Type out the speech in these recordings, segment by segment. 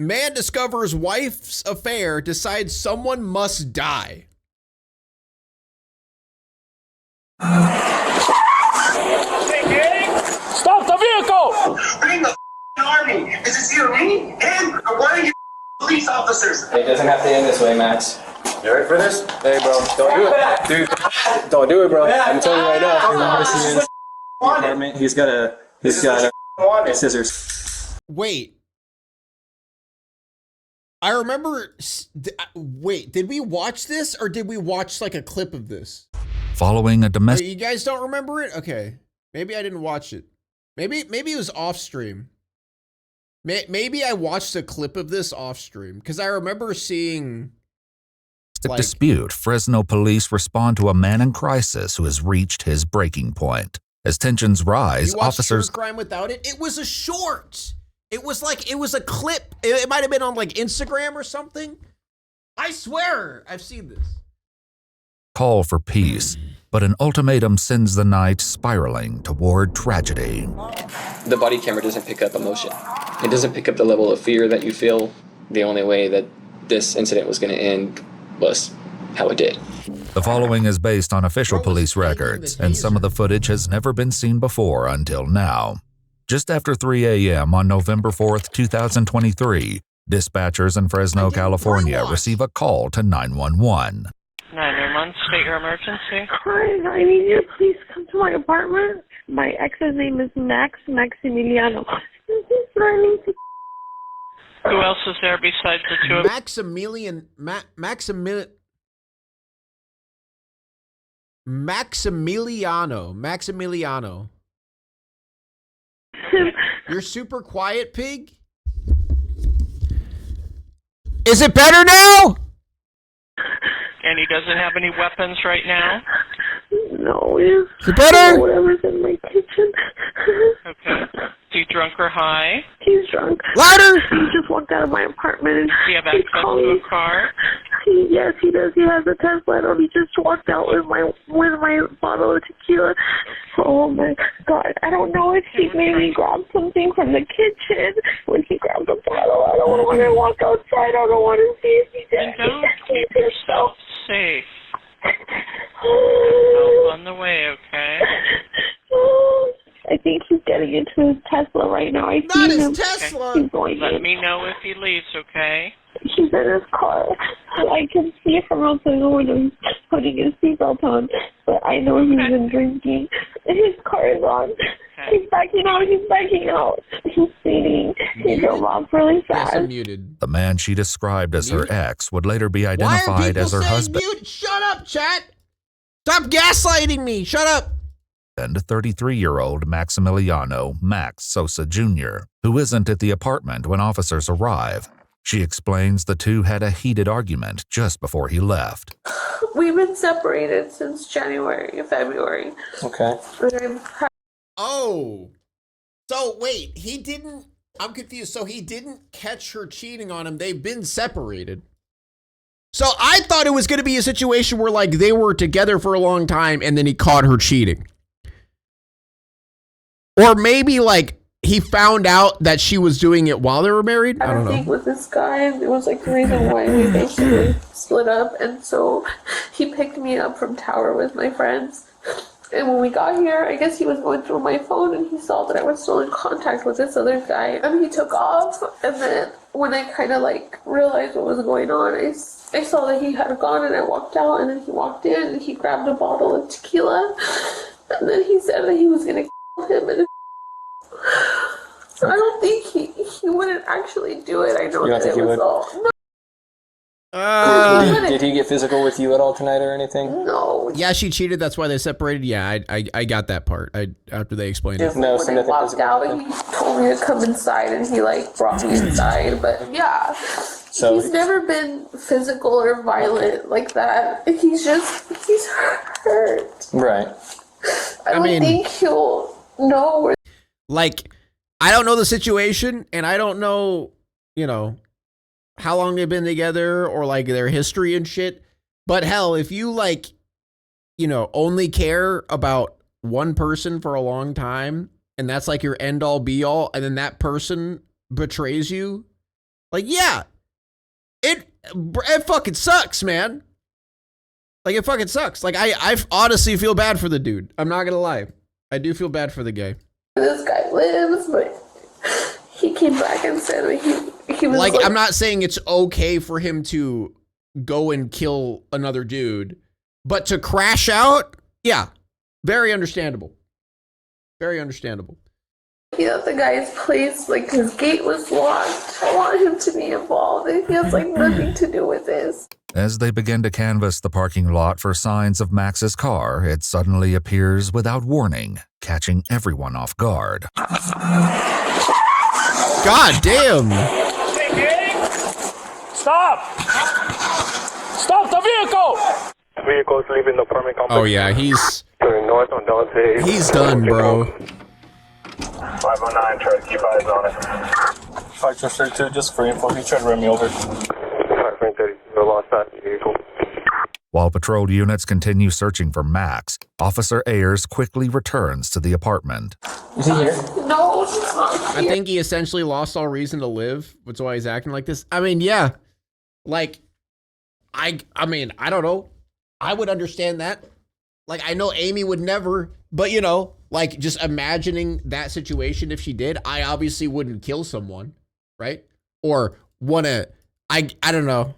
Man discovers wife's affair, decides someone must die. Stop the vehicle! Bring the army. Is it you, me, him, or one of you police officers? It doesn't have to end this way, Max. You ready for this? Hey, bro, don't do it, dude. Don't do it, bro. I'm telling you right now. He's got scissors. Wait. I remember. Wait, did we watch this or did we watch like a clip of this? Following a domestic. You guys don't remember it? Okay. Maybe I didn't watch it. Maybe it was off stream. Maybe I watched a clip of this off stream because I remember seeing. Dispute, Fresno police respond to a man in crisis who has reached his breaking point. As tensions rise, officers. Crime Without It. It was a short. It was a clip. It might have been on like Instagram or something. I swear I've seen this. Call for peace, but an ultimatum sends the night spiraling toward tragedy. The body camera doesn't pick up emotion. It doesn't pick up the level of fear that you feel. The only way that this incident was going to end was how it did. The following is based on official police records, and some of the footage has never been seen before until now. Just after 3 a.m. on November 4th, 2023, dispatchers in Fresno, California receive a call to 911. 911, state your emergency. Hi, I need you to please come to my apartment. My ex's name is Maximiliano. He's threatening to. Who else is there besides the two of you? Maximiliano. You're super quiet, pig? Is it better now? And he doesn't have any weapons right now? No, is it better? Whatever's in my kitchen. Okay. Is he drunk or high? He's drunk. Louder! He just walked out of my apartment and Does he have access to a car? Yes, he does. He has a Tesla, and he just walked out with my bottle of tequila. Oh my God! I don't know if he made me grab something from the kitchen when he grabbed the bottle. I don't want to walk outside. I don't want to see if he did. And don't keep yourself safe. Help on the way, okay? I think he's getting into his Tesla right now. I Not see his him. Tesla! He's going Let in. me know if he leaves, okay? He's in his car. I can see from outside the window he's putting his seatbelt on, but I know he's been drinking. His car is on. Okay. He's backing out. He's speeding. He drove off really fast. Yes, I'm muted. The man she described as her ex would later be Why are identified people as her saying husband. mute? Shut up, chat! Stop gaslighting me! Shut up! And 33-year-old Maximiliano Max Sosa Jr., who isn't at the apartment when officers arrive. She explains the two had a heated argument just before he left. We've been separated since February. Okay. Oh. So, wait, I'm confused. So he didn't catch her cheating on him. They've been separated. So I thought it was going to be a situation where, like, they were together for a long time and then he caught her cheating. Or maybe, like, he found out that she was doing it while they were married? I don't know. think with this guy, it was like the reason why we basically split up. And so he picked me up from Tower with my friends. And when we got here, I guess he was going through my phone and he saw that I was still in contact with this other guy. And he took off. And then when I kind of like realized what was going on, I saw that he had gone and I walked out. And then he walked in and he grabbed a bottle of tequila. And then he said that he was going to kill him. And I don't think he wouldn't actually do it. I know You don't that think it he was would? all. Did he get physical with you at all tonight or anything? No. Yeah, she cheated. That's why they separated. Yeah, I got that part. After they explained it. No, When so I nothing walked physical. out, he told me to come inside, and he like brought me inside. But yeah, So he's never been physical or violent like that. He's hurt. right. I don't mean- think he'll know. Where Like, I don't know the situation, and I don't know, how long they've been together or like their history and shit. But hell, if you like, only care about one person for a long time, and that's like your end all be all, and then that person betrays you, Like, yeah, it fucking sucks, man. Like, it fucking sucks. Like, I honestly feel bad for the dude. I'm not gonna lie. I do feel bad for the guy. This guy lives, but he came back and said he was like, I'm not saying it's okay for him to go and kill another dude, but to crash out, yeah, very understandable. Very understandable. He at the guy's place, like his gate was locked. I want him to be involved, and he has like nothing to do with this. As they begin to canvass the parking lot for signs of Max's car, it suddenly appears without warning, catching everyone off guard. God damn! Stop! Stop the vehicle! Vehicles leaving the apartment complex. Oh yeah, he's north on Dante. He's done, bro. 509, try to keep eyes on it. 532, just for info, he tried to run me over. 530, lost that vehicle. While patrol units continue searching for Max, Officer Ayers quickly returns to the apartment. Is he here? No, he's not here. I think he essentially lost all reason to live. That's why he's acting like this. I mean, yeah. Like, I mean, I don't know. I would understand that. Like, I know Amy would never, but you know, like just imagining that situation if she did, I obviously wouldn't kill someone, right? Or wanna, I don't know.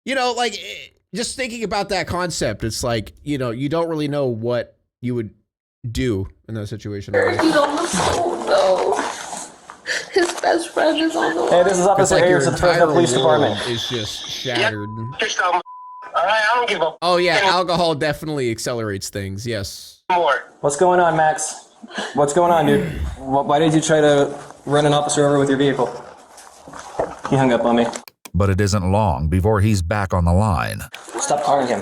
You know, like just thinking about that concept, it's like, you know, you don't really know what you would do in that situation. He's on the phone though. His best friend is on the line. Hey, this is Officer Like Ayers your at the Fresno entire Police Department. world is just shattered. Yourself. All right, I don't give a Oh yeah, alcohol definitely accelerates things. Yes. more. What's going on, Max? What's going on, dude? Why did you try to run an officer over with your vehicle? He hung up on me. But it isn't long before he's back on the line. Stop calling him.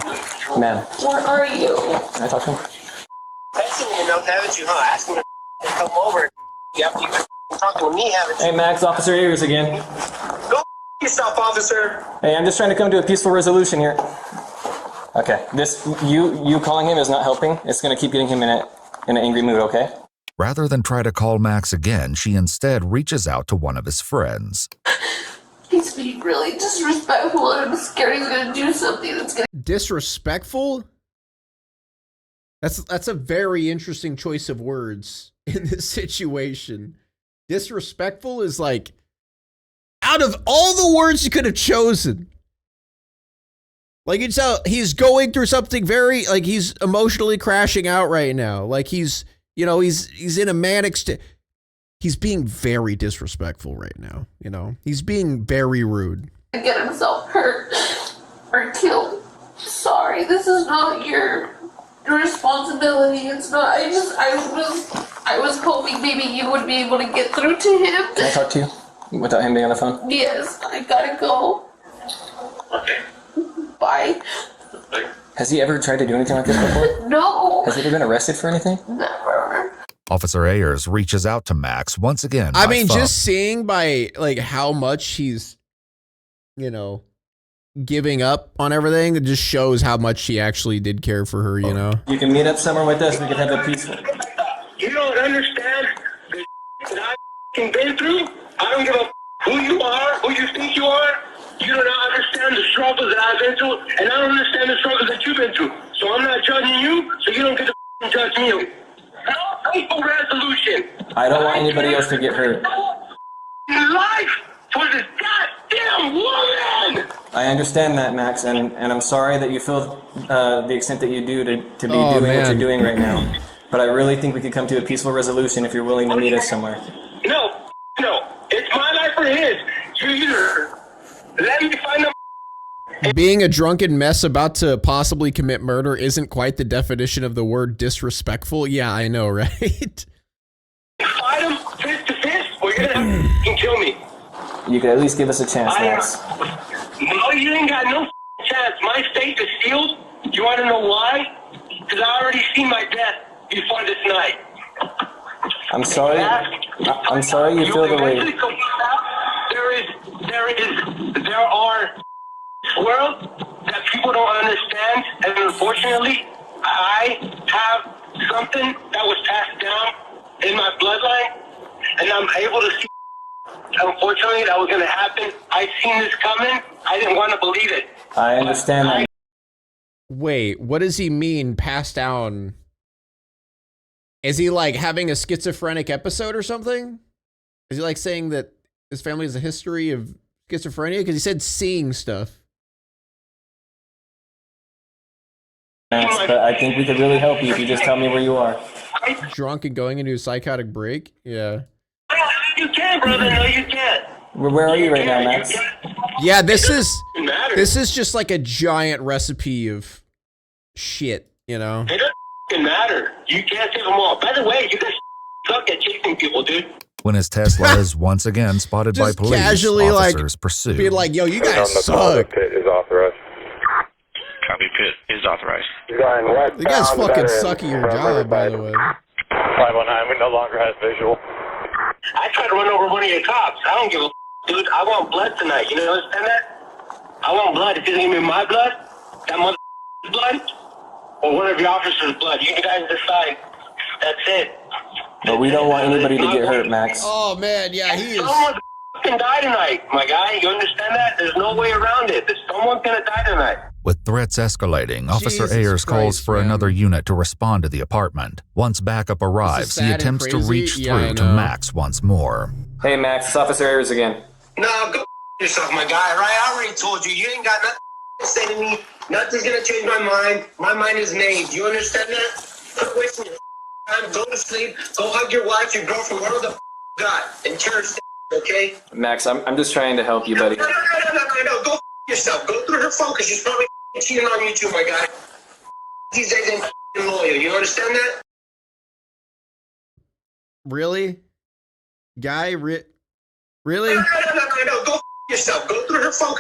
Man, Where are you? can I talk to him? Texting you, no, haven't you, huh? Asking to come over. You have to talking to me, haven't you? Hey, Max, Officer Ayers again. Go yourself, officer. Hey, I'm just trying to come to a peaceful resolution here. Okay, this you calling him is not helping. It's gonna keep getting him in an angry mood. Okay. Rather than try to call Max again, she instead reaches out to one of his friends. He's being really disrespectful, and I'm scared he's gonna do something that's gonna. Disrespectful? That's a very interesting choice of words in this situation. Disrespectful is like, out of all the words you could have chosen, like you tell he's going through something very, like he's emotionally crashing out right now. Like he's, you know, he's in a manic state. He's being very disrespectful right now. You know, he's being very rude. Get himself hurt or killed. Sorry, this is not your responsibility. It's not. I was hoping maybe you would be able to get through to him. Can I talk to you without him being on the phone? Yes, I gotta go. Okay. Bye. Has he ever tried to do anything like this before? No. Has he ever been arrested for anything? Never. Officer Ayers reaches out to Max once again. I by mean, phone. just seeing by like how much he's, you know, giving up on everything, it just shows how much he actually did care for her, you know? You can meet up somewhere with us. We can have a peaceful. You don't understand the that I've been through. I don't give a who you are, who you think you are. You do not understand the struggles that I've been through, and I don't understand the struggles that you've been through. So I'm not judging you, so you don't get to judge me. No peaceful resolution. I don't want anybody else to get hurt. Life for this goddamn woman. I understand that, Max, and I'm sorry that you feel the extent that you do to be doing what man. you're doing right now. But I really think we could come to a peaceful resolution if you're willing to meet us somewhere. No. It's my life or his. You either let me find a Being a drunken mess about to possibly commit murder isn't quite the definition of the word disrespectful. Yeah, I know, right? fight him fist to fist, or you're gonna have to kill me. You could at least give us a chance, I am. Max. No, you ain't got no chance. My state is sealed. You want to know why? Because I already seen my death before this night. I'm sorry. I'm sorry you feel the way. There are world that people don't understand, and unfortunately, I have something that was passed down in my bloodline, and I'm able to see unfortunately, that was going to happen. I seen this coming. I didn't want to believe it. I understand that. Wait, what does he mean, passed down? Is he like having a schizophrenic episode or something? Is he like saying that his family has a history of schizophrenia? Because he said seeing stuff. But I think we could really help you if you just tell me where you are. Drunk and going into a psychotic break? Yeah. You can, brother. No, you can't. Where are you right now, Max? Yeah, this is just like a giant recipe of shit, you know? It doesn't matter. You can't save them all. By the way, you guys suck at chasing people, dude. When his Tesla is once again spotted by Just police, casually, officers like, pursue. be like, yo, you guys The call, the suck. pit is authorized. Copy, pit is authorized. You guys fucking suck at your job, by the way. 519, we no longer have visual. I tried to run over one of your cops. I don't give a dude. I want blood tonight. You understand that? I want blood. If it isn't even my blood, that mother's blood, or one of your officers' blood. You guys decide. That's it. But we don't want anybody to get hurt, Max. Oh, man, yeah, he is. Someone's gonna die tonight, my guy. You understand that? There's no way around it. Someone's gonna die tonight. With threats escalating, Officer Jesus Ayers calls Christ, for man. another unit to respond to the apartment. Once backup arrives, sad he and attempts to crazy. reach Yeah, I through to know. Max once more. Hey, Max, it's Officer Ayers again. Nah, go yourself, my guy, right? I already told you. You ain't got nothing to say to me. Nothing's gonna change my mind. My mind is made. You understand that? Quit wasting your time. Go to sleep. Go hug your wife, your girlfriend, whatever the got. And cherish okay? Max, I'm just trying to help you, buddy. No. Go yourself. Go through her phone because she's probably cheating on you too, my guy. These days ain't loyal. You understand that? Really? Guy, really? No. Go yourself. Go through her phone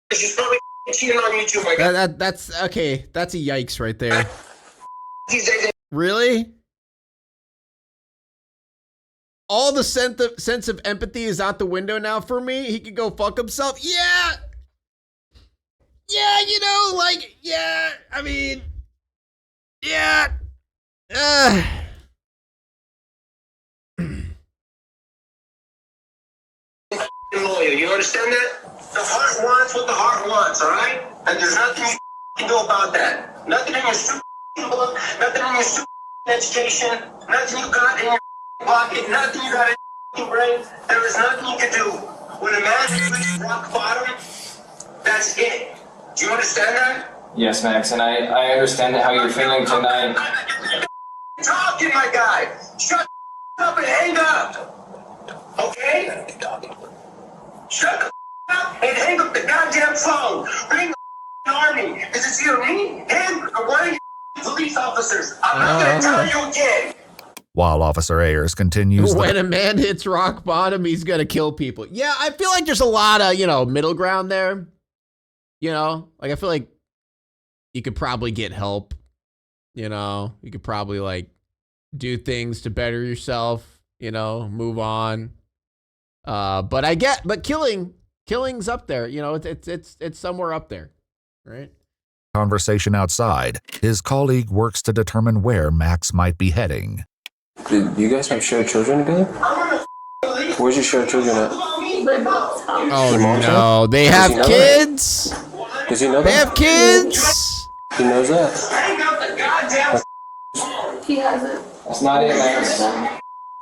because she's probably cheating on you too, my guy. That's, okay, that's a yikes right there. These days ain't Really? All the sense of empathy is out the window now for me? He could go fuck himself? Yeah! Yeah, you know, like, yeah, I mean, yeah. loyal. You understand that? The heart wants what the heart wants, all right? And there's nothing you can do about that. Nothing in your stupid book, nothing in your stupid education, nothing you got in your pocket, nothing you got in your brain. There is nothing you can do. When a man reaches rock bottom, that's it. Do you understand that? Yes, Max, and I understand how you're feeling tonight. Talking, my guy. Shut up and hang up. Okay? Shut the up and hang up the goddamn phone. Ring the army. Is it you, me, him, or one of you police officers? I'm not going to tell you again. While Officer Ayers continues When a man hits rock bottom, he's gonna kill people. Yeah, I feel like there's a lot of, you know, middle ground there. You know, like I feel like you could probably get help. You know, you could probably like do things to better yourself, you know, move on. But killing's up there, you know, it's somewhere up there, right? conversation outside, his colleague works to determine where Max might be heading. Do you guys have shared children together? Where's your shared children at? Oh no, they have kids. Does he know that? They have kids. He knows that. He hasn't. That's not it, Max.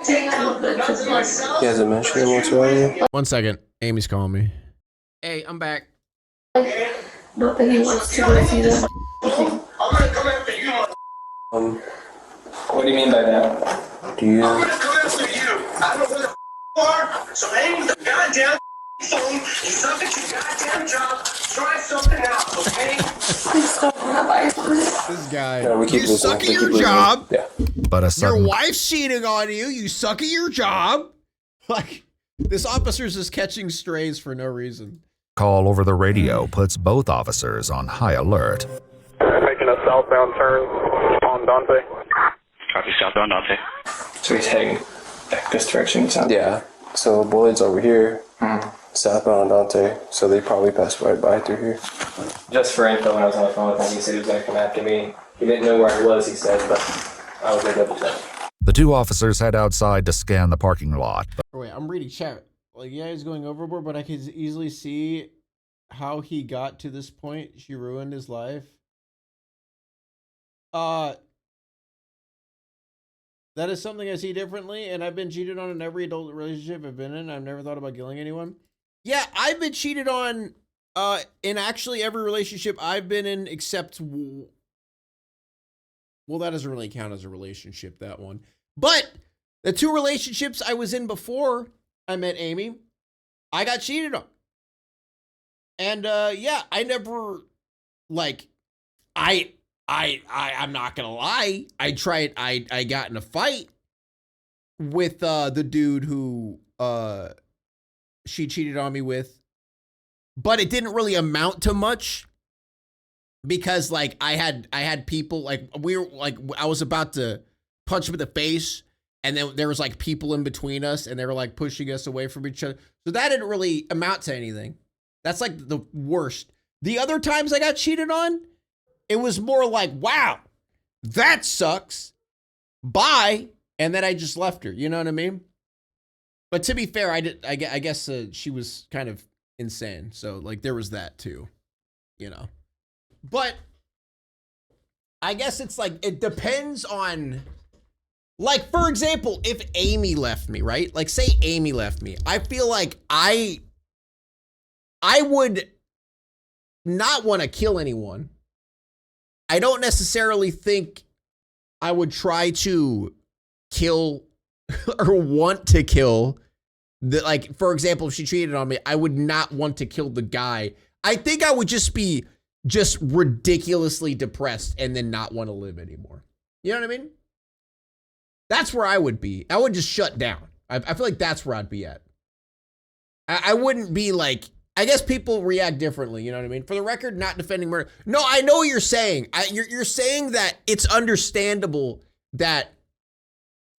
He hasn't mentioned it whatsoever. 1 second, Amy's calling me. Hey, I'm back. Not that he wants to go see them. What do you mean by that? Do you? I'm gonna come after you. I don't know where the you are, so hang the goddamn phone. You suck at your goddamn job. Try something else, okay? Please don't have ice on it. This guy. Yeah, we keep You listening. suck at We your keep listening. job. Yeah. But a Your sudden wife's cheating on you. You suck at your job. Like, this officer's just catching strays for no reason. call over the radio puts both officers on high alert. Making a southbound turn on Dante. Copy southbound Dante. So he's heading back this direction. Yeah. So Boyd's over here, southbound on Dante. So they probably passed right by through here. Just for info, when I was on the phone with him, he said he was going to come after me. He didn't know where I was, he said, but I was going to double check. The two officers head outside to scan the parking lot. Wait, I'm reading chat. Like, yeah, he's going overboard, but I could easily see how he got to this point. She ruined his life. That is something I see differently, and I've been cheated on in every adult relationship I've been in. I've never thought about killing anyone. Yeah, I've been cheated on in actually every relationship I've been in, except, well, that doesn't really count as a relationship, that one. But the 2 relationships I was in before I met Amy, I got cheated on. And yeah, I never, like, I'm not gonna lie. I got in a fight with the dude who she cheated on me with, but it didn't really amount to much because like I had people like I was about to punch him in the face, and then there was like people in between us, and they were like pushing us away from each other. So that didn't really amount to anything. That's like the worst. The other times I got cheated on, it was more like, wow, that sucks. Bye. And then I just left her. You know what I mean? But to be fair, I guess she was kind of insane. So like there was that too, you know. But I guess it's like, it depends on, like, for example, if Amy left me, right? Like say Amy left me. I feel like I would not want to kill anyone. I don't necessarily think I would try to kill or want to kill the, like, for example, if she cheated on me, I would not want to kill the guy. I think I would just be just ridiculously depressed and then not want to live anymore. You know what I mean? That's where I would be. I would just shut down. I feel like that's where I'd be at. I wouldn't be like, I guess people react differently, you know what I mean? For the record, not defending murder. No, I know what you're saying. You're saying that it's understandable that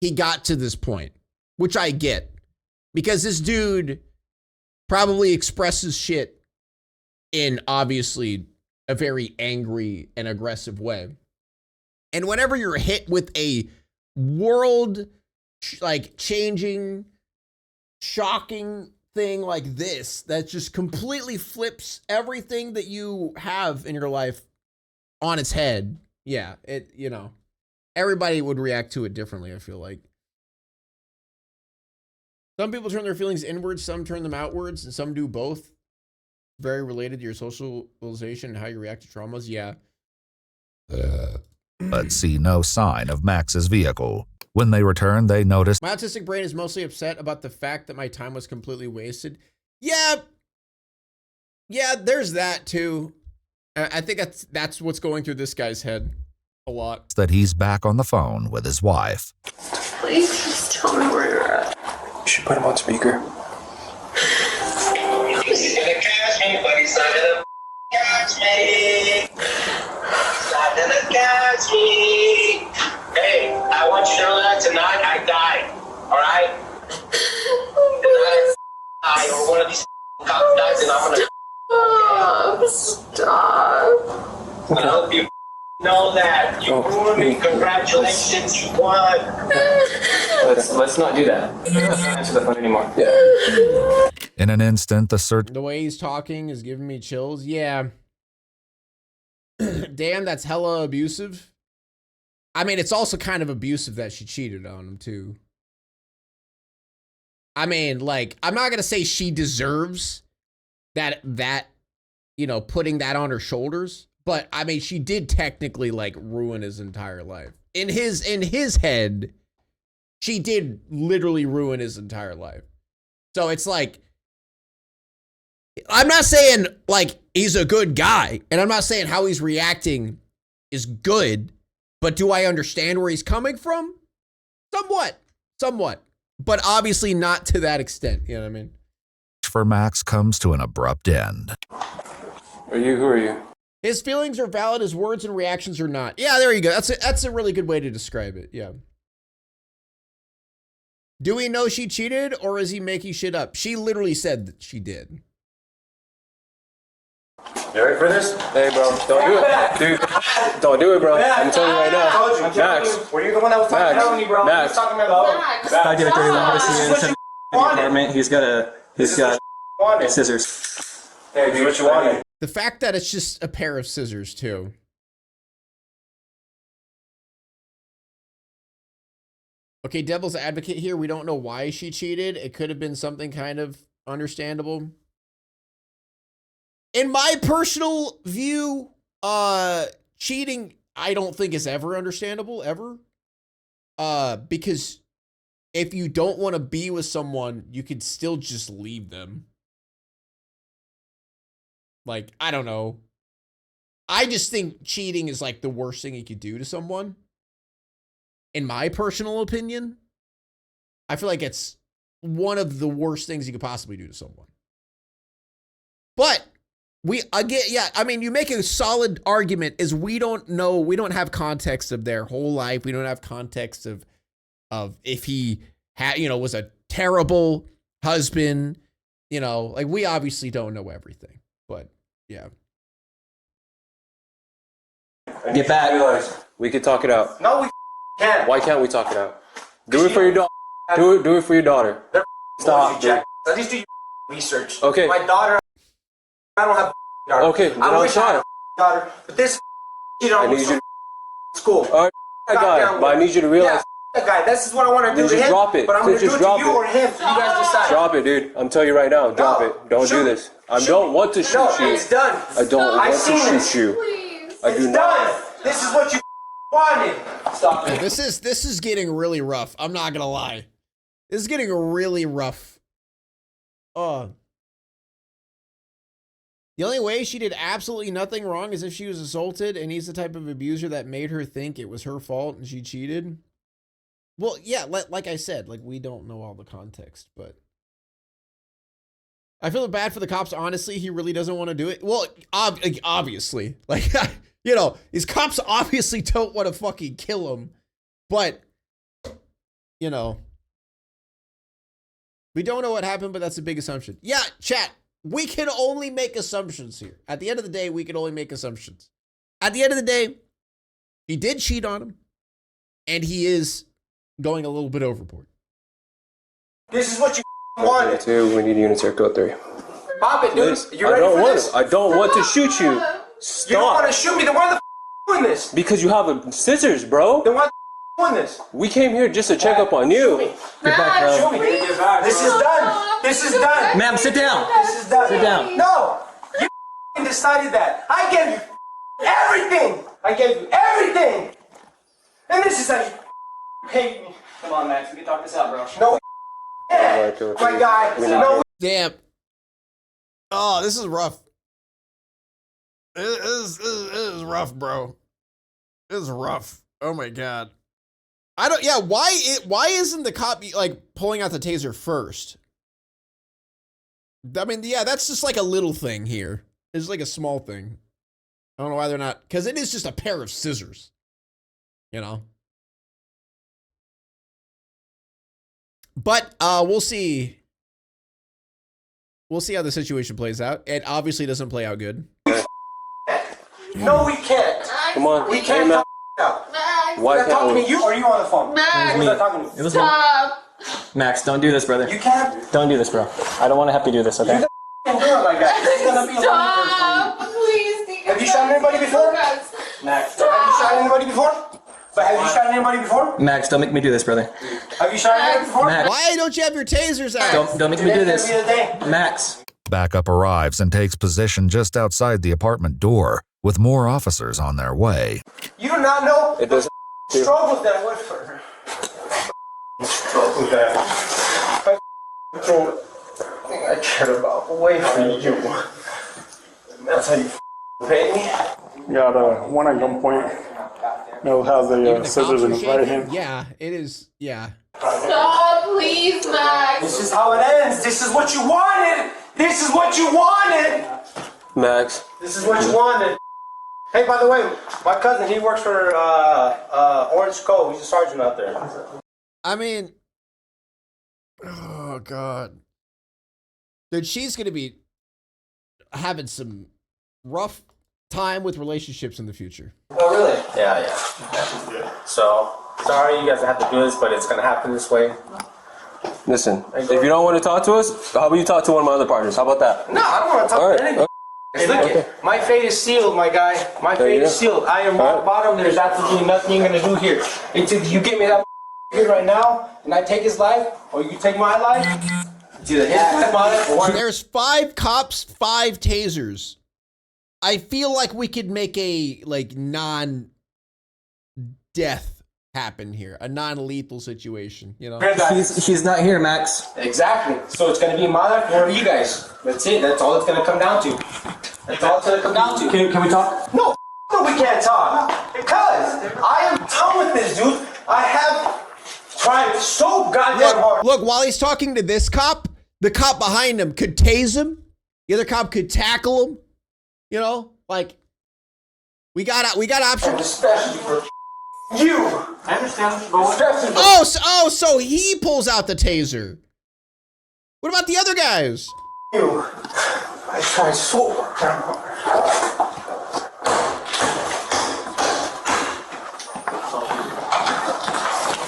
he got to this point, which I get. Because this dude probably expresses shit in obviously a very angry and aggressive way. And whenever you're hit with a world like changing, shocking thing like this that just completely flips everything that you have in your life on its head, yeah, it, you know, everybody would react to it differently, I feel like. Some people turn their feelings inwards, some turn them outwards, and some do both. Very related to your socialization and how you react to traumas, yeah. But see no sign of Max's vehicle. When they return, they notice my autistic brain is mostly upset about the fact that my time was completely wasted. Yeah, there's that too. I think that's what's going through this guy's head a lot. That he's back on the phone with his wife. Please just tell me where you're at. You should put him on speaker. He's gonna catch me, but he's not gonna catch me. He's not gonna catch me. Hey, I want you to know that tonight I died. Alright? Tonight I die, or one of these cops dies, and I'm gonna Stop. I hope you know that. You ruined me. Congratulations, you won. Let's not do that. Let's not answer the phone anymore. Yeah. In an instant, the way he's talking is giving me chills. Yeah. Damn, that's hella abusive. I mean, it's also kind of abusive that she cheated on him too. I mean, like, I'm not gonna say she deserves that, you know, putting that on her shoulders, but I mean, she did technically like ruin his entire life. In his head, she did literally ruin his entire life. So it's like, I'm not saying like he's a good guy, and I'm not saying how he's reacting is good, but do I understand where he's coming from? Somewhat, but obviously not to that extent. You know what I mean? for Max comes to an abrupt end. Who are you? His feelings are valid, his words and reactions are not. Yeah, there you go. That's a really good way to describe it. Yeah. Do we know she cheated, or is he making shit up? She literally said that she did. You ready for this? Hey, bro, don't do it. Dude, don't do it, bro. I'm telling you right now. Max. Were you the one that was talking about me, bro? Max. Talking about I did a dirty laundry in the department. He's got a He's got scissors. Hey, do what you wanted. The fact that it's just a pair of scissors, too. Okay, devil's advocate here. We don't know why she cheated. It could have been something kind of understandable. In my personal view, cheating, I don't think is ever understandable, ever. Because if you don't want to be with someone, you could still just leave them. Like, I don't know. I just think cheating is like the worst thing you could do to someone. In my personal opinion, I feel like it's one of the worst things you could possibly do to someone. But I mean, you make a solid argument is we don't know, we don't have context of their whole life. We don't have context of if he had, was a terrible husband, like we obviously don't know everything, but yeah. Get back. We could talk it out. No, we can't. Why can't we talk it out? Do it for your daughter. Do it for your daughter. Stop, Jack. At least do your research. Okay. My daughter, I don't have a daughter. Okay, then I I'll wish I had try. a daughter, but this I need you to school. All right, guy, but I need you to realize. That guy, this is what I want to do Then to just him. drop it. But I'm Then going to do just it to drop you it. or him. So you guys decide. Drop it, dude. I'm telling you right now. Drop it. Don't do this. I don't want to shoot you. It's done. I don't want to shoot you. Please. I do It's not. done. This is what you wanted. Stop it. This is getting really rough. I'm not gonna lie. This is getting really rough. The only way she did absolutely nothing wrong is if she was assaulted and he's the type of abuser that made her think it was her fault and she cheated. Well, yeah, like I said, like we don't know all the context, but I feel bad for the cops. Honestly, he really doesn't want to do it. Well, obviously, like, these cops obviously don't want to fucking kill him, but, we don't know what happened, but that's a big assumption. Yeah, chat, we can only make assumptions here. At the end of the day, we can only make assumptions. At the end of the day, he did cheat on him, and he is going a little bit overboard. This is what you wanted. 2, we need units here. Code 3. Pop it, dude. You I ready don't for want this? to. I don't want to shoot you. You don't Stop. want to shoot me, then why the doing this? Because you have scissors, bro. Then why doing this? We came here just to check up on you. Get back, bro. Show me. This is done. This is done. Ma'am, sit down. This is done. Sit down. No. You decided that. I gave you everything. I gave you everything. And this is how you hate me. Come on, Max. We can talk this out, bro. No. Alright, Code 3. My guy. No. Damn. Oh, this is rough. It is rough, bro. It is rough. Oh my god. Why isn't the cop like pulling out the taser first? I mean, yeah, that's just like a little thing here. It's like a small thing. I don't know why they're not, because it is just a pair of scissors. But we'll see. We'll see how the situation plays out. It obviously doesn't play out good. No, we can't. Come on. We can't Hey, talk out. Why You're talking can't to you or you on the phone? Max. Who's not talking to It me? was me. Stop. Max, don't do this, brother. You can't. Don't do this, bro. I don't want to have to do this, okay? You can't do it, my guy. This is gonna be a learning curve Stop. for you. Please. Have you shot anybody before? Max. Have you shot anybody before? But have you shot anybody before? Max, don't make me do this, brother. Have you shot anybody before? Max. Why don't you have your tasers out? Don't make me do this. Today's gonna be the day. Max. Backup arrives and takes position just outside the apartment door, with more officers on their way. You do not know It doesn't. the struggles that I went for her. Struggles that I controlled everything I cared about away from you. That's how you pay me. Got one at gunpoint. Has Even the the scissors cops in are his right shaking? hand. Yeah, it is. Yeah. Stop, please, Max. This is how it ends. This is what you wanted. This is what you wanted. Max. This is what you wanted. Hey, by the way, my cousin, he works for Orange Cove. He's a sergeant out there. I mean, oh god, dude, she's gonna be having some rough time with relationships in the future. Oh, really? Yeah. So, sorry you guys have to do this, but it's gonna happen this way. Listen, if you don't want to talk to us, how about you talk to one of my other partners? How about that? No, I don't want to talk to anyone. Hey, look it. My fate is sealed, my guy. My fate is sealed. I am rock bottom. There's absolutely nothing you're gonna do here. It's either you get me that here right now, and I take his life, or you take my life. It's either his life, my life, or there's 5 cops, 5 tasers. I feel like we could make a like non-death happen here, a non-lethal situation, you know? He's not here, Max. Exactly. So it's gonna be my life or you guys. That's it. That's all it's gonna come down to. That's all it's gonna come down to. Can we talk? No, we can't talk. Because I am done with this, dude. I have tried so goddamn hard. Look, while he's talking to this cop, the cop behind him could tase him. The other cop could tackle him. You know, like we got options. Especially for you. I understand. So he pulls out the taser. What about the other guys? You. I tried so hard.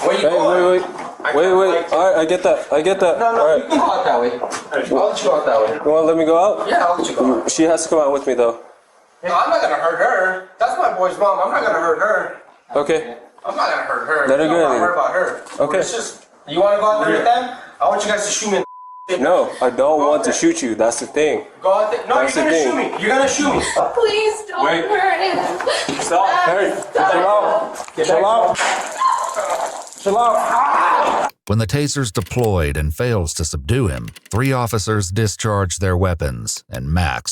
Where you going? Wait. All right, I get that. No, All right. you can go out that way. I'll let you go out that way. You want to let me go out? Yeah, I'll let you go out. She has to come out with me, though. No, I'm not gonna hurt her. That's my boy's mom. I'm not gonna hurt her. Okay. I'm not gonna hurt her. Let her I'm go not in. worried about her. Okay. It's just, you wanna go out there with them? I want you guys to shoot me in the No, I don't want to shoot you. That's the thing. Go out there. No, That's you're the gonna thing. shoot me. You're gonna shoot me. Please don't Wait. hurt him. Stop. Hey, chill out. Chill out. When the tasers deployed and fails to subdue him, 3 officers discharged their weapons, and Max.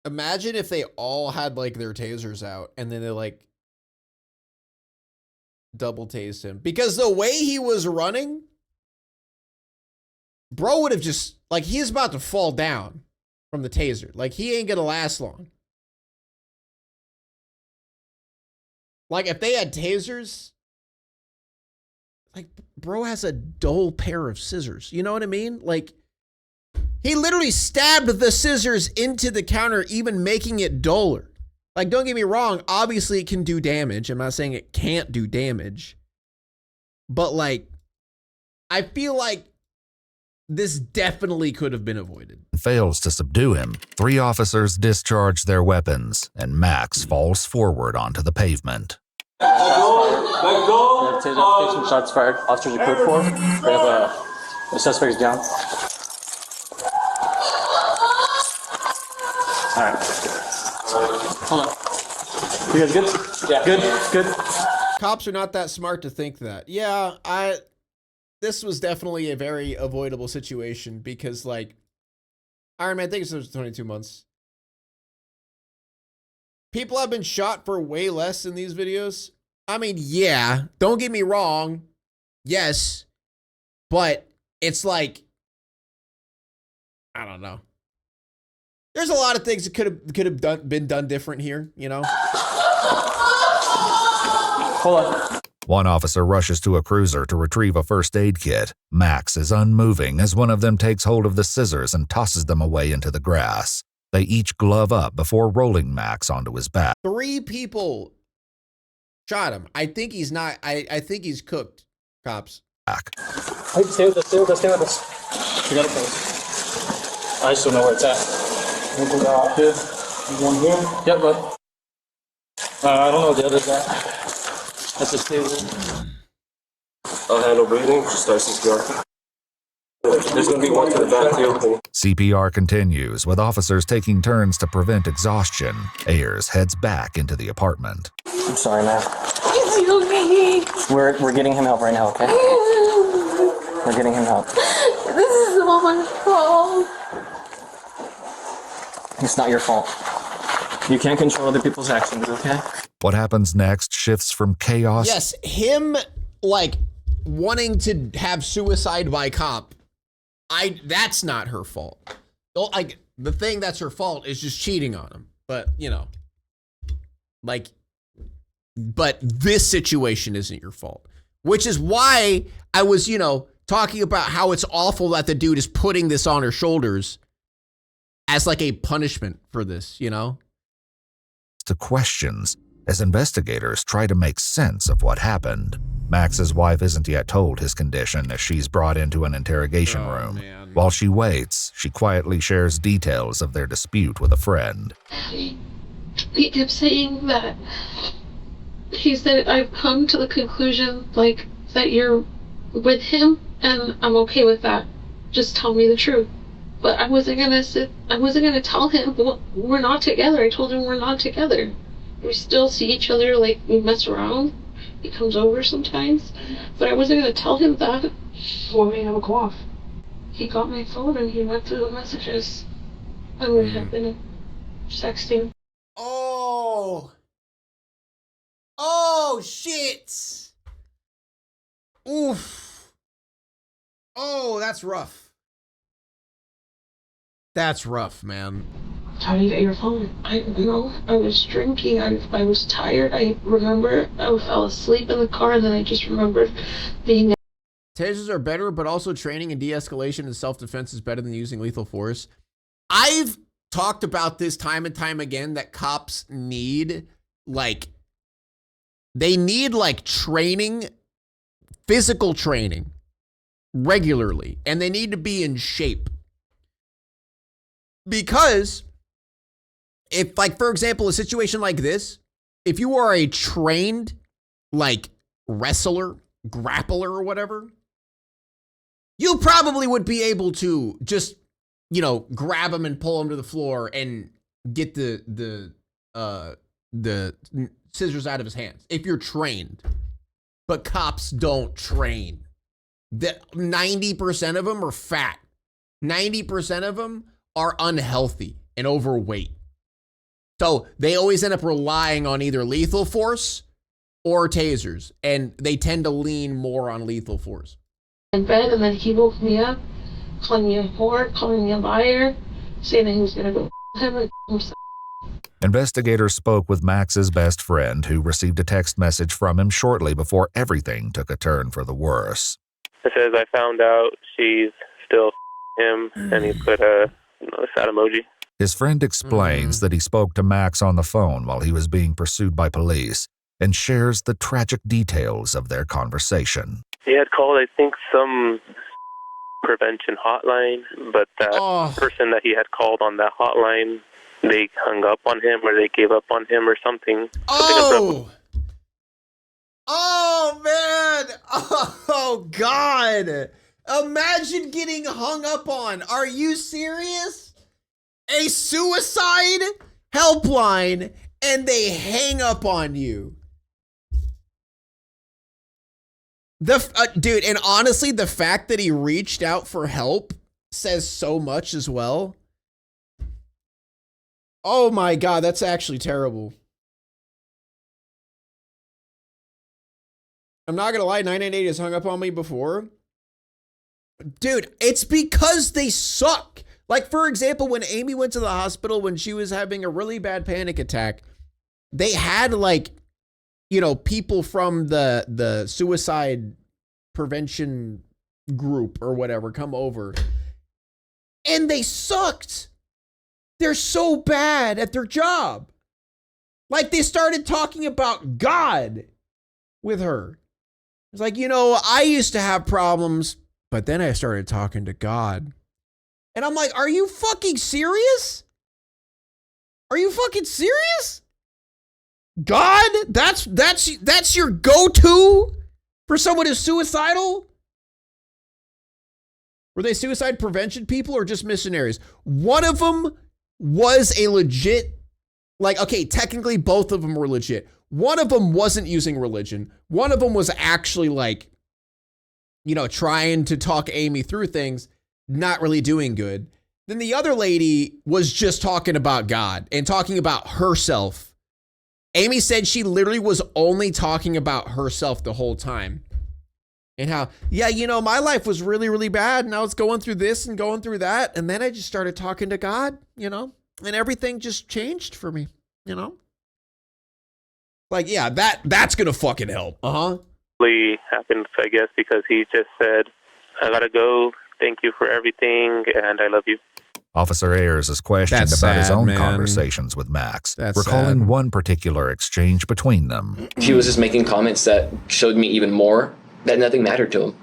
Imagine if they all had like their tasers out and then they like double tased him, because the way he was running, bro would have just like, he's about to fall down from the taser. Like he ain't gonna last long. Like if they had tasers, like bro has a dull pair of scissors. You know what I mean? Like he literally stabbed the scissors into the counter, even making it duller. Like, don't get me wrong. Obviously it can do damage. I'm not saying it can't do damage, but like, I feel like this definitely could have been avoided. Fails to subdue him, 3 officers discharge their weapons, and Max falls forward onto the pavement. Let go. Taser shots fired. Officers are code 4. We have the suspect is down. All right. Hold on. You guys good? Yeah. Good. Cops are not that smart to think that. Yeah, this was definitely a very avoidable situation because, like, Iron Man, I think it was 22 months. People have been shot for way less in these videos. I mean, yeah, don't get me wrong. Yes, but it's like, I don't know. There's a lot of things that could have been done different here, you know? Hold on. One officer rushes to a cruiser to retrieve a first aid kit. Max is unmoving as one of them takes hold of the scissors and tosses them away into the grass. They each glove up before rolling Max onto his back. 3 people shot him. I think he's not, I think he's cooked, cops. Hey, stay with us. You got it, folks. I just don't know where it's at. Here. One here. Yep, bud. I don't know what the other's at. That's a taser. I'll handle breathing. Just start CPR. There's going to be one to the back too. CPR continues, with officers taking turns to prevent exhaustion. Ayers heads back into the apartment. I'm sorry, man. Is he okay? We're getting him help right now, okay? We're getting him help. This is all my fault. It's not your fault. You can't control other people's actions, okay? What happens next shifts from chaos. Yes, him like wanting to have suicide by cop. That's not her fault. Like the thing that's her fault is just cheating on him. But you know, like, but this situation isn't your fault, which is why I was, you know, talking about how it's awful that the dude is putting this on her shoulders as like a punishment for this, you know? To questions, as investigators try to make sense of what happened. Max's wife isn't yet told his condition as she's brought into an interrogation room. Man. While she waits, she quietly shares details of their dispute with a friend. He kept saying that he said, I've come to the conclusion, like, that you're with him, and I'm okay with that. Just tell me the truth. But I wasn't gonna tell him, well, we're not together. I told him we're not together. We still see each other, like, we mess around. He comes over sometimes. But I wasn't gonna tell him that. Why would we have a go off? He got my phone and he went through the messages. And we had been sexting. Oh. Oh, shit. Oof. Oh, that's rough. That's rough, man. How do you get your phone? I don't know. I was drinking. I was tired. I remember I fell asleep in the car, and then I just remembered being... Tasers are better, but also training and de-escalation and self-defense is better than using lethal force. I've talked about this time and time again, that cops need, like, they need, like, training, physical training, regularly. And they need to be in shape. Because if, like, for example, a situation like this, if you are a trained, like, wrestler, grappler or whatever, you probably would be able to just, you know, grab him and pull him to the floor and get the scissors out of his hands if you're trained. But cops don't train. 90% of them are fat. 90% of them are unhealthy and overweight. So they always end up relying on either lethal force or tasers, and they tend to lean more on lethal force. In bed, and then he woke me up, calling me a whore, calling me a liar, saying that he was gonna go him and himself. Investigators spoke with Max's best friend, who received a text message from him shortly before everything took a turn for the worse. It says, I found out she's still him, and he put a sad emoji. His friend explains that he spoke to Max on the phone while he was being pursued by police and shares the tragic details of their conversation. He had called, I think, some prevention hotline, but that person that he had called on that hotline, they hung up on him or they gave up on him or something. Oh man. Oh God. Imagine getting hung up on. Are you serious? A suicide helpline and they hang up on you. Dude, and honestly, the fact that he reached out for help says so much as well. Oh my God, that's actually terrible. I'm not gonna lie, 988 has hung up on me before. Dude, it's because they suck. Like, for example, when Amy went to the hospital when she was having a really bad panic attack, they had, like, you know, people from the suicide prevention group or whatever come over. And they sucked. They're so bad at their job. Like, they started talking about God with her. It's like, you know, I used to have problems, but then I started talking to God. And I'm like, are you fucking serious? Are you fucking serious? God? That's your go-to for someone who's suicidal? Were they suicide prevention people or just missionaries? One of them was a legit, like, okay, technically both of them were legit. One of them wasn't using religion. One of them was actually, like, you know, trying to talk Amy through things, not really doing good. Then the other lady was just talking about God and talking about herself. Amy said she literally was only talking about herself the whole time. And how, yeah, you know, my life was really, really bad. And I was going through this and going through that. And then I just started talking to God, you know, and everything just changed for me, you know? Like, yeah, that's going to fucking help. Happened, I guess, because he just said, I gotta go. Thank you for everything. And I love you. Officer Ayers is questioned That's about his sad, own man. conversations with Max, That's recalling sad. one particular exchange between them. He was just making comments that showed me even more that nothing mattered to him.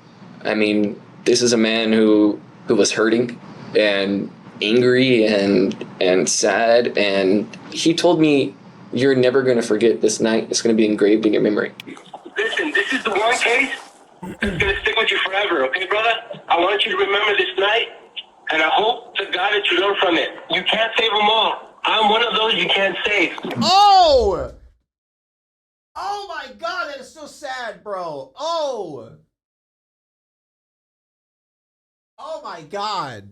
I mean, this is a man who was hurting and angry and sad, and he told me, "You're never going to forget this night. It's going to be engraved in your memory." Listen, this is the one case that's going to stick with you forever, okay, brother? I want you to remember this night, and I hope to God that you learn from it. You can't save them all. I'm one of those you can't save. Oh! Oh my God, that is so sad, bro. Oh! Oh my God.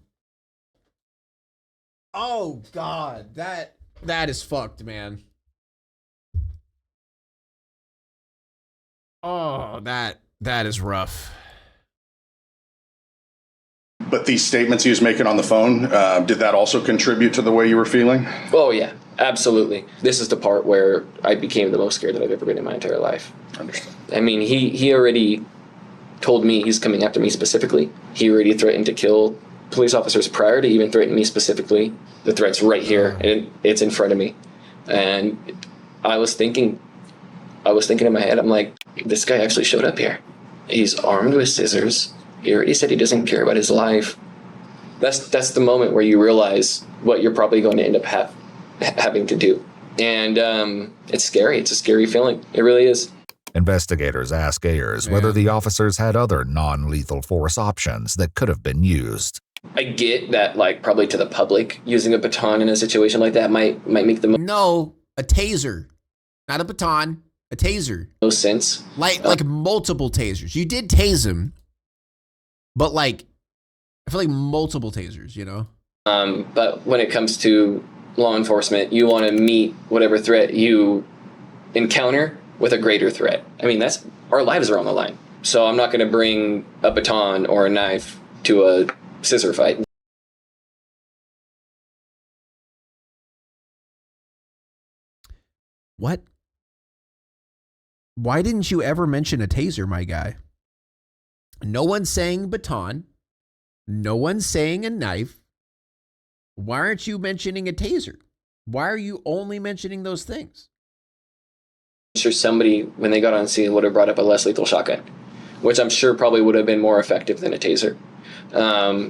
Oh God, that is fucked, man. Oh, that is rough. But these statements he was making on the phone, did that also contribute to the way you were feeling? Oh yeah, absolutely. This is the part where I became the most scared that I've ever been in my entire life. Understand. I mean, he already told me he's coming after me specifically. He already threatened to kill police officers prior to even threatening me specifically. The threat's right here, and it's in front of me. And I was thinking in my head, I'm like, this guy actually showed up here. He's armed with scissors. He already said he doesn't care about his life. That's the moment where you realize what you're probably going to end up having to do. And it's scary. It's a scary feeling. It really is. Investigators ask Ayers whether the officers had other non-lethal force options that could have been used. I get that, like, probably to the public, using a baton in a situation like that might make the No, a taser. Not a baton, a taser. most sense. Like multiple tasers. You did tase him, but like, I feel like multiple tasers, you know? But when it comes to law enforcement, you want to meet whatever threat you encounter with a greater threat. I mean, our lives are on the line. So I'm not going to bring a baton or a knife to a scissor fight. What? Why didn't you ever mention a taser, my guy? No one's saying baton. No one's saying a knife. Why aren't you mentioning a taser? Why are you only mentioning those things? I'm sure somebody, when they got on scene, would have brought up a less lethal shotgun, which I'm sure probably would have been more effective than a taser.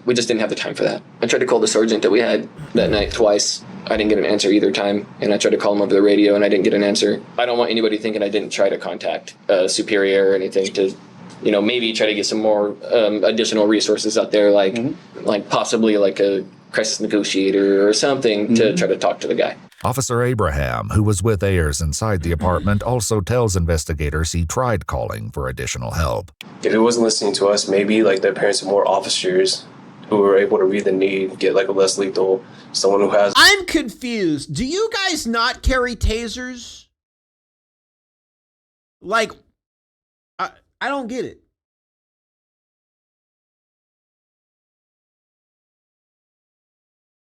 We just didn't have the time for that. I tried to call the sergeant that we had that night twice. I didn't get an answer either time, and I tried to call him over the radio, and I didn't get an answer. I don't want anybody thinking I didn't try to contact a superior or anything to, maybe try to get some more additional resources out there, like possibly like a crisis negotiator or something to try to talk to the guy. Officer Abraham, who was with Ayers inside the apartment, also tells investigators he tried calling for additional help. If it wasn't listening to us, maybe like their parents are more officers who were able to read the need, get like a less lethal, someone who has... I'm confused. Do you guys not carry tasers? Like, I don't get it.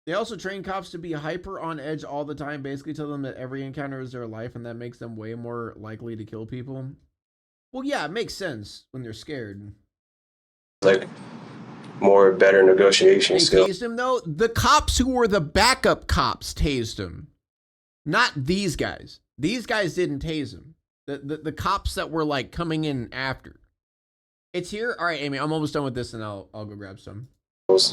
They also train cops to be hyper on edge all the time, basically tell them that every encounter is their life and that makes them way more likely to kill people. Well, yeah, it makes sense when they're scared. Like, more better negotiation They skills. tased him, though. The cops who were the backup cops tased him. Not these guys. These guys didn't tase him. The cops that were, like, coming in after. It's here? All right, Amy, I'm almost done with this, and I'll go grab some.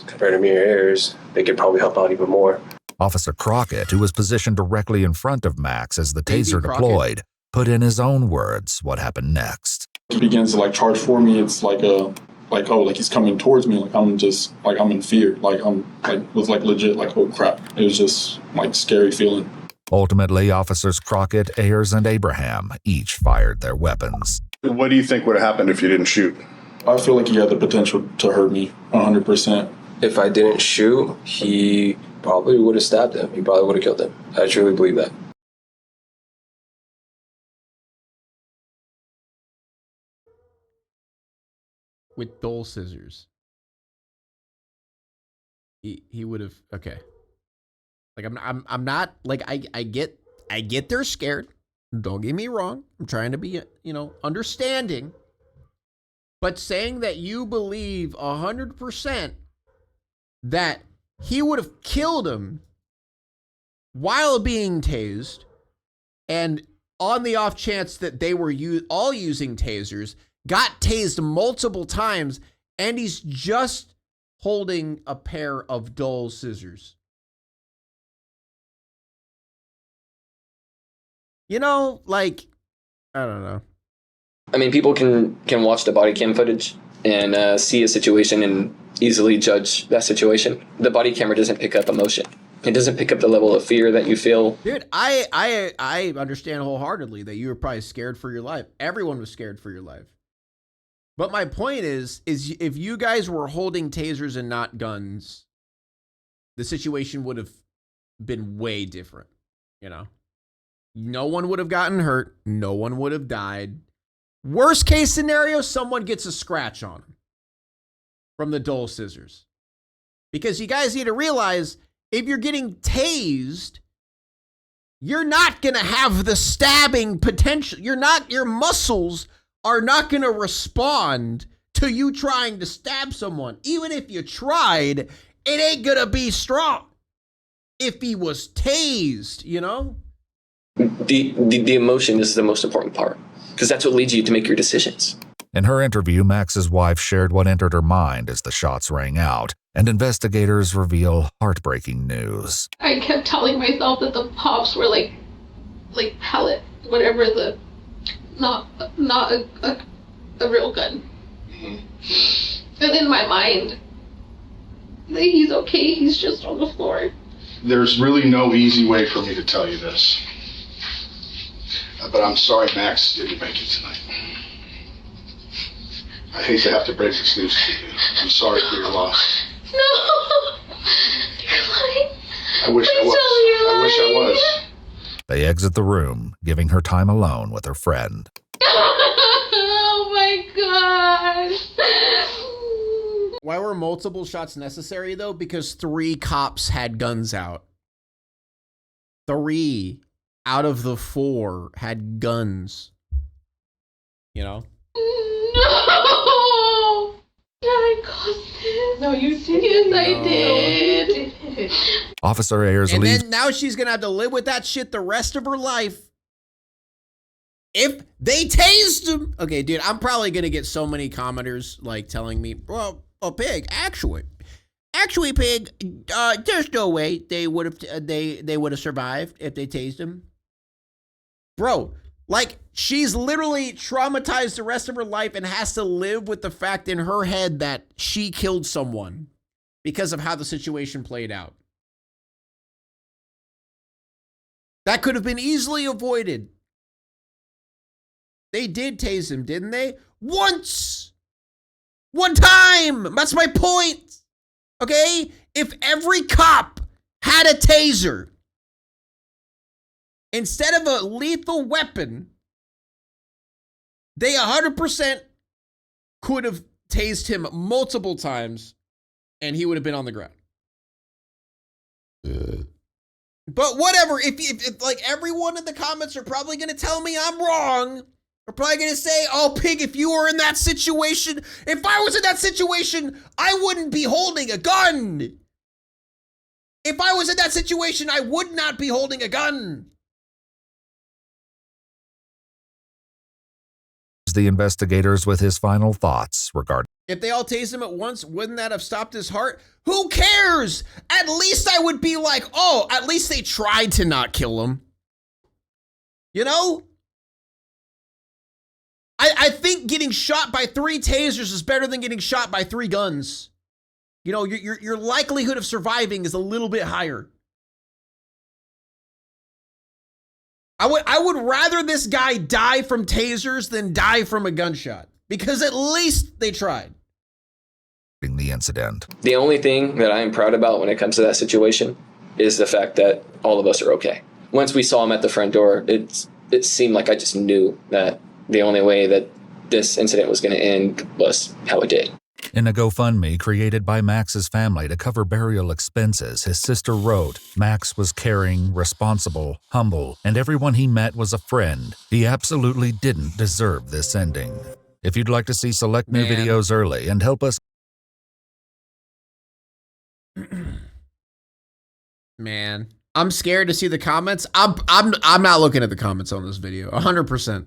Compared to mere Ayers, they could probably help out even more. Officer Crockett, who was positioned directly in front of Max as the taser Crockett. deployed, put in his own words what happened next. He begins to like charge for me. It's like he's coming towards me. Like I'm in fear. Was legit like, oh crap. It was just like scary feeling. Ultimately, officers Crockett, Ayers, and Abraham each fired their weapons. What do you think would have happened if you didn't shoot? I feel like he had the potential to hurt me 100%. If I didn't shoot, he probably would have stabbed him. He probably would have killed him. I truly believe that. With dull scissors. He would have, okay. Like I'm not like I get they're scared. Don't get me wrong. I'm trying to be, understanding. But saying that you believe 100% that he would have killed him while being tased, and on the off chance that they were all using tasers, got tased multiple times, and he's just holding a pair of dull scissors. You know, like, I don't know. I mean, people can watch the body cam footage and see a situation and easily judge that situation. The body camera doesn't pick up emotion. It doesn't pick up the level of fear that you feel. Dude, I understand wholeheartedly that you were probably scared for your life. Everyone was scared for your life. But my point is if you guys were holding tasers and not guns, the situation would have been way different, you know? No one would have gotten hurt. No one would have died. Worst case scenario, someone gets a scratch on them from the dull scissors. Because you guys need to realize, if you're getting tased, you're not going to have the stabbing potential. Your muscles are not going to respond to you trying to stab someone. Even if you tried, it ain't going to be strong. If he was tased, you know? The emotion is the most important part, because that's what leads you to make your decisions. In her interview, Max's wife shared what entered her mind as the shots rang out, and investigators reveal heartbreaking news. I kept telling myself that the pops were like pellet, whatever the, not a real gun. And in my mind, that he's okay, he's just on the floor. There's really no easy way for me to tell you this. But I'm sorry Max didn't make it tonight. I hate to have to break this news to you. I'm sorry for your loss. No! You're lying. I wish I was. I wish I was. They exit the room, giving her time alone with her friend. Oh my god! Why were multiple shots necessary, though? Because 3 cops had guns out. 3 out of the 4 had guns. You know? No! I caused it. No, you didn't. Yes, I did. Officer Ayers and leaves. then now she's gonna have to live with that shit the rest of her life. If they tased him. Okay, dude, I'm probably gonna get so many commenters like telling me, well, Pig, actually, Pig, there's no way they would have they would have survived if they tased him. Bro, like, she's literally traumatized the rest of her life and has to live with the fact in her head that she killed someone because of how the situation played out. That could have been easily avoided. They did tase him, didn't they? Once! One time! That's my point! Okay? If every cop had a taser, instead of a lethal weapon, they 100% could have tased him multiple times and he would have been on the ground. But whatever, if like everyone in the comments are probably going to tell me I'm wrong. They're probably going to say, oh, Pig, if you were in that situation, if I was in that situation, I wouldn't be holding a gun. If I was in that situation, I would not be holding a gun. The investigators with his final thoughts regarding. If they all tased him at once, wouldn't that have stopped his heart? Who cares? At least I would be like, oh, at least they tried to not kill him. You know? I think getting shot by 3 tasers is better than getting shot by 3 guns. You know, your likelihood of surviving is a little bit higher. I would rather this guy die from tasers than die from a gunshot, because at least they tried. The incident. The only thing that I am proud about when it comes to that situation is the fact that all of us are okay. Once we saw him at the front door, it seemed like I just knew that the only way that this incident was going to end was how it did. In a GoFundMe created by Max's family to cover burial expenses, his sister wrote, Max was caring, responsible, humble, and everyone he met was a friend. He absolutely didn't deserve this ending. If you'd like to see select new videos early and help us Man, I'm scared to see the comments. I'm not looking at the comments on this video. 100%.